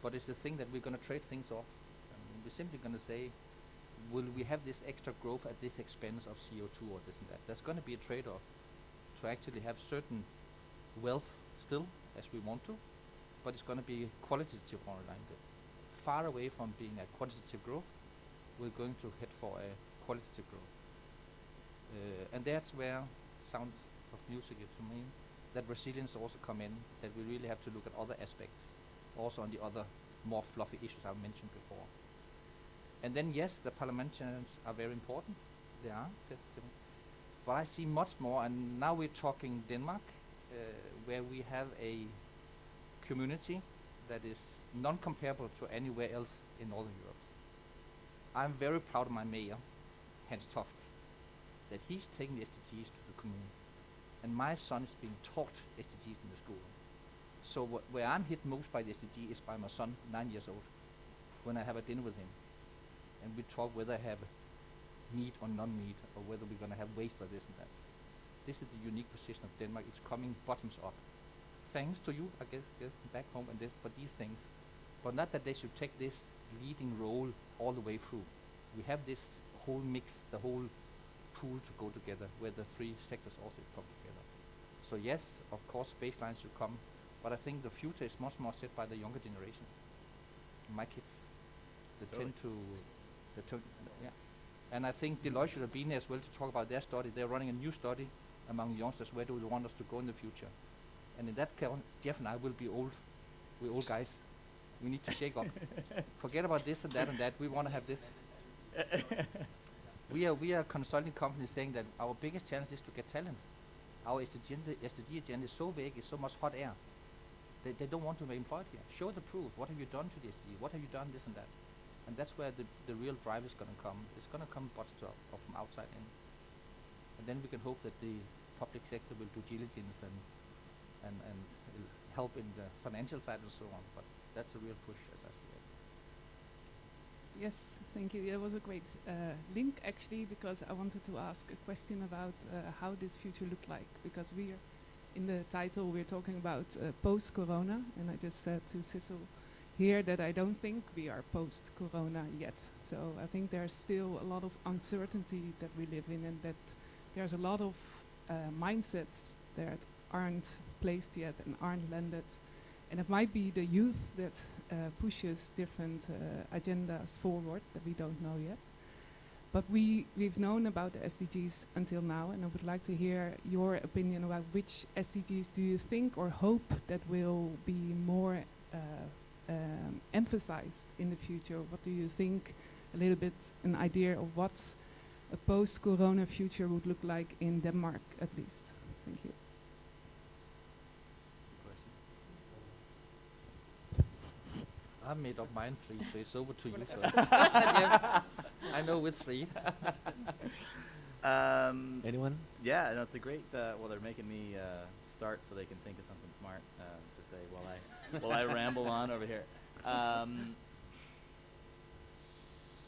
But it's the thing that we're going to trade things off. We're simply going to say, will we have this extra growth at this expense of CO2 or this and that? There's going to be a trade-off to actually have certain wealth still, as we want to, but it's going to be qualitative oriented. Far away from being a quantitative growth, we're going to head for a qualitative growth. And that's where sound of music is to me, that resilience also come in, that we really have to look at other aspects, also on the other more fluffy issues I've mentioned before. And then yes, the parliamentarians are very important, they are, but I see much more, and now we're talking Denmark, where we have a community that is non-comparable to anywhere else in Northern Europe. I'm very proud of my mayor, Hans Toft, that he's taking the SDGs to the commune. And my son is being taught SDGs in the school. So where I'm hit most by the SDG is by my son, 9 years old, when I have a dinner with him. And we talk whether I have meat or non-meat, or whether we're going to have waste or this and that. This is the unique position of Denmark. It's coming bottoms up. Thanks to you, I guess back home and this, for these things. But not that they should take this leading role all the way through. We have this whole mix, the whole pool to go together, where the three sectors also come together. So yes, of course, baselines should come, but I think the future is much more set by the younger generation. My kids, they tend to, yeah. And I think Deloitte should have been there as well to talk about their study. They're running a new study among youngsters, where do they want us to go in the future? And in that case, Jeff and I will be old. We're old guys. We need to shake up. Forget about this and that and that. We want to have this. We are a consulting company saying that our biggest challenge is to get talent. Our SDG agenda is so vague, it's so much hot air. They don't want to be employed here. Show the proof. What have you done to the SDG? What have you done this and that? And that's where the real drive is going to come. It's going to come bottom up or from outside in. And then we can hope that the public sector will do diligence and help in the financial side and so on. But that's a real push, as I see it. Yes, thank you. It was a great link, actually, because I wanted to ask a question about how this future looked like. Because we are, in the title, we're talking about post-corona, and I just said to Sissel here that I don't think we are post-corona yet. So I think there's still a lot of uncertainty that we live in, and that there's a lot of mindsets that aren't placed yet and aren't landed. And it might be the youth that pushes different agendas forward that we don't know yet. But we've known about the SDGs until now, and I would like to hear your opinion about which SDGs do you think or hope that will be more emphasized in the future? What do you think, a little bit an idea of what a post-corona future would look like in Denmark, at least? Thank you. I made up mine 3, so it's over to you first. Jeff, I know which 3. Anyone? Yeah, no, it's a great. Well, they're making me start so they can think of something smart to say while I ramble on over here.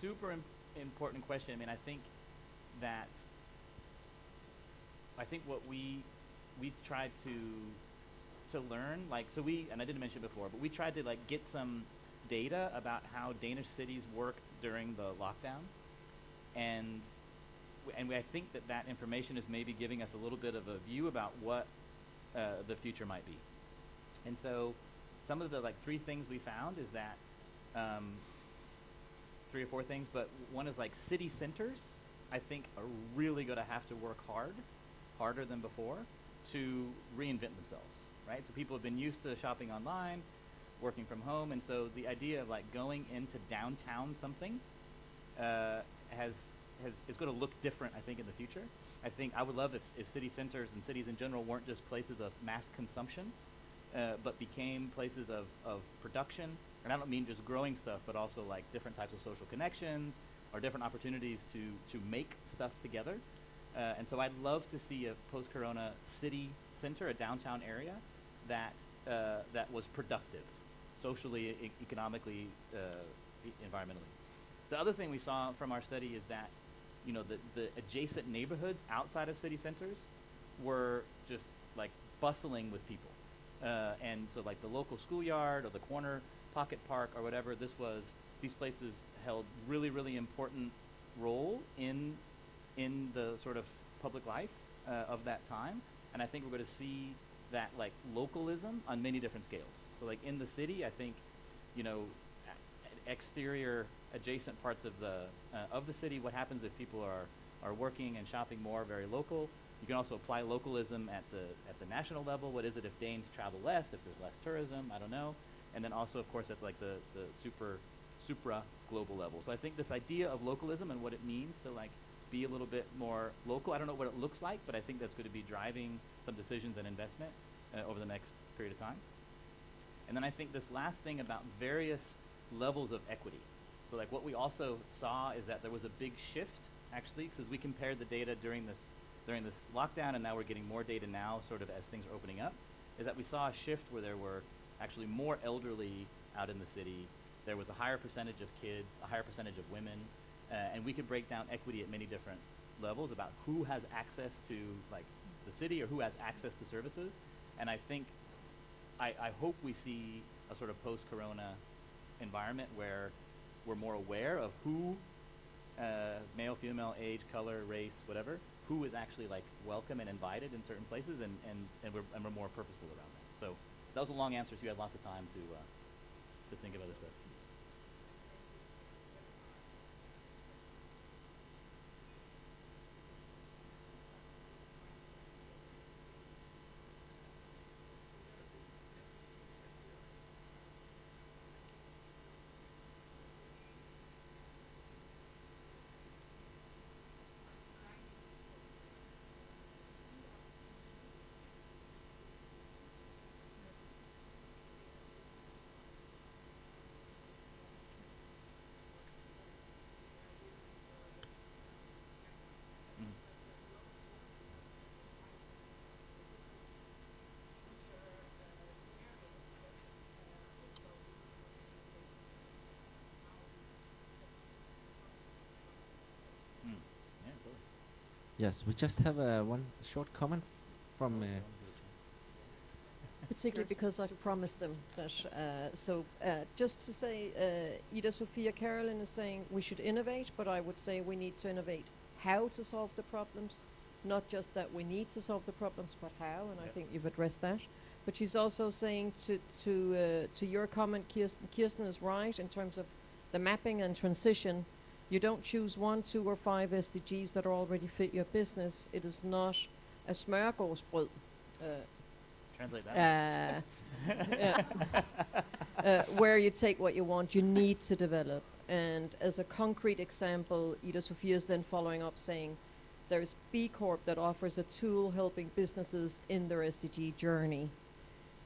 Super important question. I mean, I think what we tried to learn, like, so and I didn't mention it before, but we tried to like get some data about how Danish cities worked during the lockdown, and I think that information is maybe giving us a little bit of a view about what the future might be. And so some of the like 3 things we found is that 3 or 4 things, but one is like city centers, I think, are really going to have to work harder than before, to reinvent themselves, right? So people have been used to shopping online, working from home, and so the idea of like going into downtown something is going to look different, I think, in the future. I think I would love if city centers and cities in general weren't just places of mass consumption, but became places of production. And I don't mean just growing stuff, but also like different types of social connections or different opportunities to make stuff together. And so I'd love to see a post-corona city center, a downtown area that was productive, socially, economically, environmentally. The other thing we saw from our study is that, you know, the adjacent neighborhoods outside of city centers were just like bustling with people. And so like the local schoolyard or the corner pocket park or whatever, these places held really, really important role in the sort of public life of that time. And I think we're going to see that like localism on many different scales. So like in the city, I think, you know, exterior adjacent parts of the city, what happens if people are working and shopping more, very local. You can also apply localism at the national level. What is it if Danes travel less, if there's less tourism? I don't know. And then also, of course, at like the supra global level. So I think this idea of localism and what it means to like be a little bit more local, I don't know what it looks like, but I think that's going to be driving some decisions and investment over the next period of time. And then I think this last thing about various levels of equity. So like what we also saw is that there was a big shift, actually, because we compared the data during this lockdown, and now we're getting more data now sort of as things are opening up, is that we saw a shift where there were actually more elderly out in the city. There was a higher percentage of kids, a higher percentage of women, and we could break down equity at many different levels about who has access to like the city or who has access to services. And I think, I hope we see a sort of post-corona environment where we're more aware of who, male, female, age, color, race, whatever, who is actually like welcome and invited in certain places, and we're more purposeful around that. So that was a long answer, so you had lots of time to think of other stuff. Yes, we just have one short comment from. Particularly because I've promised them that. Just to say, Ida Sophia Carolyn is saying we should innovate, but I would say we need to innovate how to solve the problems, not just that we need to solve the problems, but how. And I think you've addressed that. But she's also saying to your comment, Kirsten is right in terms of the mapping and transition. You don't choose 1, 2, or 5 SDGs that are already fit your business. It is not a smørgårdsbrød. Translate that. Where you take what you want, you need to develop. And as a concrete example, Ida Sophia is then following up saying there's B Corp that offers a tool helping businesses in their SDG journey.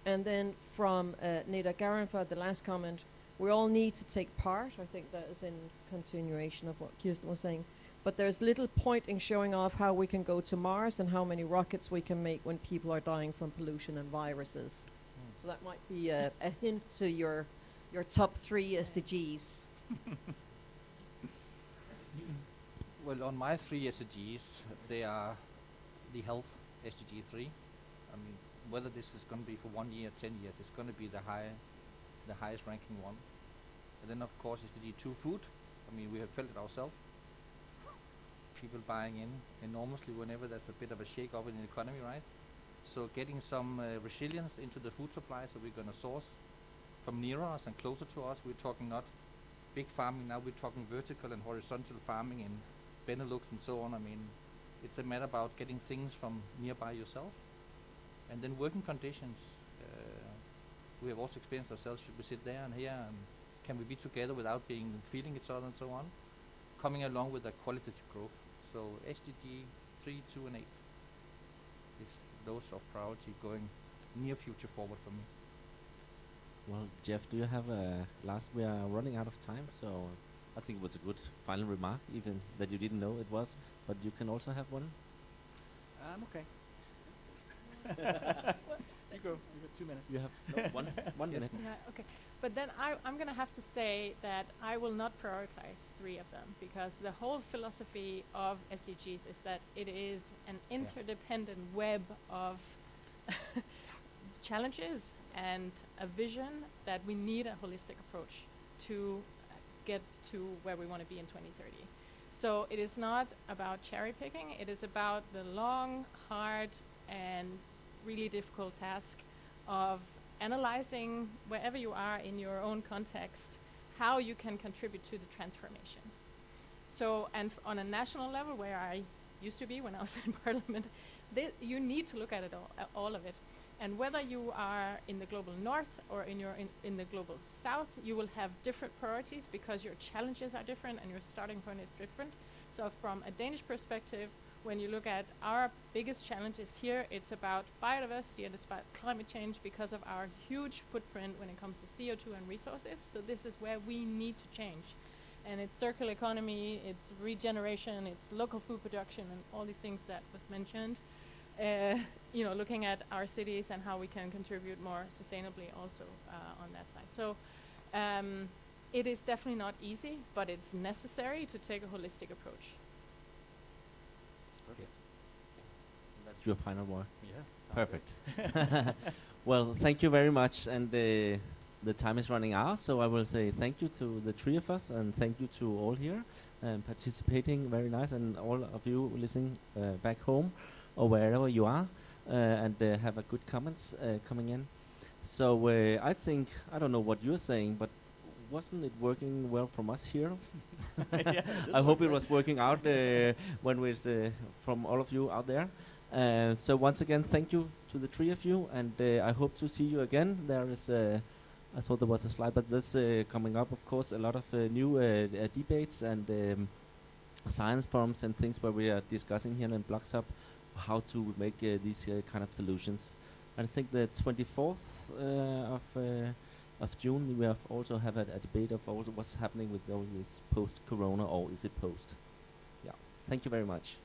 And then from Neda Garanfa, the last comment, we all need to take part. I think that is in continuation of what Kirsten was saying. But there's little point in showing off how we can go to Mars and how many rockets we can make when people are dying from pollution and viruses. So that might be a hint to your top 3 SDGs. Well, on my 3 SDGs, they are the health SDG 3. I mean, whether this is going to be for 1 year, 10 years, it's going to be the highest ranking one. And then, of course, SDG 2, food. I mean, we have felt it ourselves. People buying in enormously whenever there's a bit of a shake up in the economy, right? So getting some resilience into the food supply, so we're going to source from near us and closer to us. We're talking not big farming now, we're talking vertical and horizontal farming in Benelux and so on. I mean, it's a matter about getting things from nearby yourself. And then working conditions. We have also experienced ourselves, should we sit there and here, and can we be together without feeling each other and so on? Coming along with the qualitative growth. So SDG 3, 2, and 8 is those of priority going near future forward for me. Well, Jeff, do you have a last? We are running out of time, so I think it was a good final remark, even that you didn't know it was. But you can also have one. I'm okay. You go. You got 2 minutes. You have one minute. Yeah, okay. But then I'm going to have to say that I will not prioritize 3 of them, because the whole philosophy of SDGs is that it is an interdependent web of challenges and a vision that we need a holistic approach to get to where we want to be in 2030. So it is not about cherry picking, it is about the long, hard, and really difficult task of analyzing wherever you are in your own context, how you can contribute to the transformation. So, and on a national level, where I used to be when I was in Parliament, you need to look at it all of it. And whether you are in the global north or in the global south, you will have different priorities because your challenges are different and your starting point is different. So from a Danish perspective, when you look at our biggest challenges here, it's about biodiversity and it's about climate change because of our huge footprint when it comes to CO2 and resources. So this is where we need to change. And it's circular economy, it's regeneration, it's local food production, and all these things that was mentioned. You know, looking at our cities and how we can contribute more sustainably also on that side. So it is definitely not easy, but it's necessary to take a holistic approach. Perfect. That's your final word. Yeah. Perfect. Well, thank you very much, and the time is running out, so I will say thank you to the 3 of us, and thank you to all here participating. Very nice, and all of you listening back home or wherever you are, and have a good comments coming in. So I think, I don't know what you're saying, but wasn't it working well from us here? I hope it was working out when we from all of you out there. So once again, thank you to the 3 of you, and I hope to see you again. There is, I thought there was a slide, but this coming up, of course, a lot of new debates and science forums and things where we are discussing here in BLOXHUB how to make these kind of solutions. I think the 24th of June we have also have a debate of also what's happening with those this post-corona, or is it post? Yeah. Thank you very much.